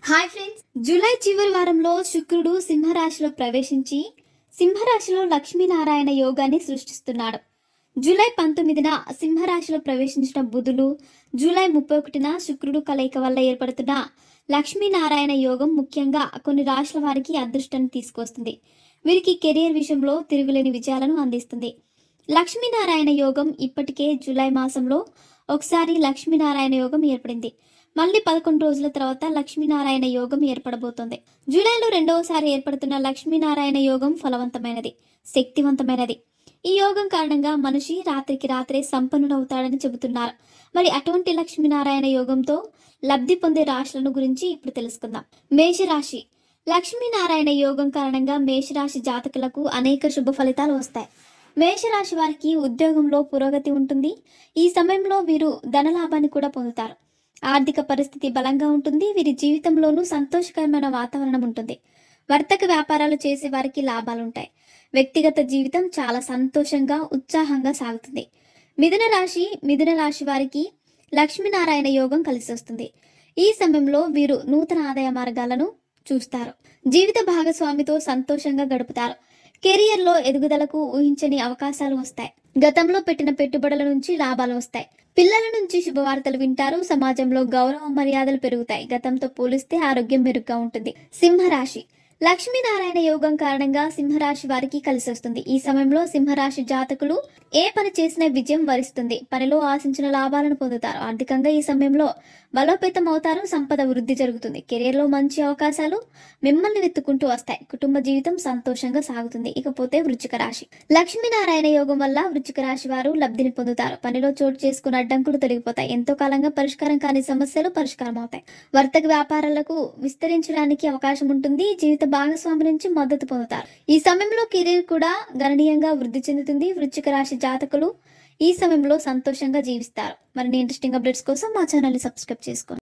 Hi friends, July చివరి వారంలో శుక్రుడు సింహరాశిలో ప్రవేశించి సింహరాశిలో లక్ష్మీనారాయణ యోగాన్ని సృష్టిస్తున్నాడు. జూలై 19న సింహరాశిలో ప్రవేశించిన బుధుడు, జూలై 31న శుక్రుడు కలయిక వల్ల ఏర్పడుతున్న లక్ష్మీనారాయణ యోగం ముఖ్యంగా కొన్ని రాశుల వారికి అదృష్టాన్ని తీసుకొస్తుంది. వీరికి కెరియర్ విషయంలో తిరుగులేని విజయాలను అందిస్తుంది. లక్ష్మీనారాయణ యోగం ఇప్పటికే జూలై మాసంలో ఒకసారి లక్ష్మీనారాయణ యోగం ఏర్పడింది. మళ్ళీ 11 రోజుల తర్వాత లక్ష్మీనారాయణ యోగం ఏర్పడబోతోంది. జూలైలో రెండవసారి ఏర్పడుతున్న లక్ష్మీనారాయణ యోగం ఫలవంతమైనది, శక్తివంతమైనది. ఈ యోగం కారణంగా మనిషి రాత్రికి రాత్రే సంపన్నుడవుతాడని చెబుతున్నారు. మరి అటువంటి లక్ష్మీనారాయణ యోగంతో లబ్ధి పొందే రాశులను గురించి ఇప్పుడు తెలుసుకుందాం. మేషరాశి. లక్ష్మీనారాయణ యోగం కారణంగా మేషరాశి జాతకులకు అనేక శుభ ఫలితాలు వస్తాయి. మేషరాశి వారికి ఉద్యోగంలో పురోగతి ఉంటుంది. ఈ సమయంలో వీరు ధనలాభాన్ని కూడా పొందుతారు. ఆర్థిక పరిస్థితి బలంగా ఉంటుంది. వీరి జీవితంలోనూ సంతోషకరమైన వాతావరణం ఉంటుంది. వర్తక వ్యాపారాలు చేసే వారికి లాభాలుంటాయి. వ్యక్తిగత జీవితం చాలా సంతోషంగా, ఉత్సాహంగా సాగుతుంది. మిథున రాశి వారికి లక్ష్మీనారాయణ యోగం కలిసి వస్తుంది. ఈ సమయంలో వీరు నూతన ఆదాయ మార్గాలను చూస్తారు. జీవిత భాగస్వామితో సంతోషంగా గడుపుతారు. కెరియర్లో ఎదుగుదలకు ఊహించని అవకాశాలు వస్తాయి. గతంలో పెట్టిన పెట్టుబడుల నుంచి లాభాలు వస్తాయి. పిల్లల నుంచి శుభవార్తలు వింటారు. సమాజంలో గౌరవ మర్యాదలు పెరుగుతాయి. గతంతో పోలిస్తే ఆరోగ్యం మెరుగ్గా ఉంటుంది. సింహరాశి. లక్ష్మీనారాయణ యోగం కారణంగా సింహరాశి వారికి కలిసి వస్తుంది. ఈ సమయంలో సింహరాశి జాతకులు ఏ పని చేసినా విజయం వరిస్తుంది. పనిలో ఆశించిన లాభాలను పొందుతారు. ఆర్థికంగా ఈ సమయంలో బలోపేతం అవుతారు. సంపద వృద్ధి జరుగుతుంది. కెరీర్ లో మంచి అవకాశాలు మిమ్మల్ని వెతుక్కుంటూ వస్తాయి. కుటుంబ జీవితం సంతోషంగా సాగుతుంది. ఇకపోతే వృశ్చిక రాశి. లక్ష్మీనారాయణ యోగం వల్ల వృశ్చిక రాశి వారు లబ్ధిని పొందుతారు. పనిలో చోటు చేసుకున్న అడ్డంకులు తొలగిపోతాయి. ఎంతో కాలంగా పరిష్కారం కాని సమస్యలు పరిష్కారం అవుతాయి. వర్తక వ్యాపారాలకు విస్తరించడానికి అవకాశం ఉంటుంది. జీవిత భాగస్వామి నుంచి మద్దతు పొందుతారు. ఈ సమయంలో కెరీర్ కూడా గణనీయంగా వృద్ధి చెందుతుంది. వృశ్చిక రాశి జాతకులు ఈ సమయంలో సంతోషంగా జీవిస్తారు. మరిన్ని ఇంట్రెస్టింగ్ అప్డేట్స్ కోసం మా ఛానల్ ని సబ్స్క్రైబ్ చేసుకోండి.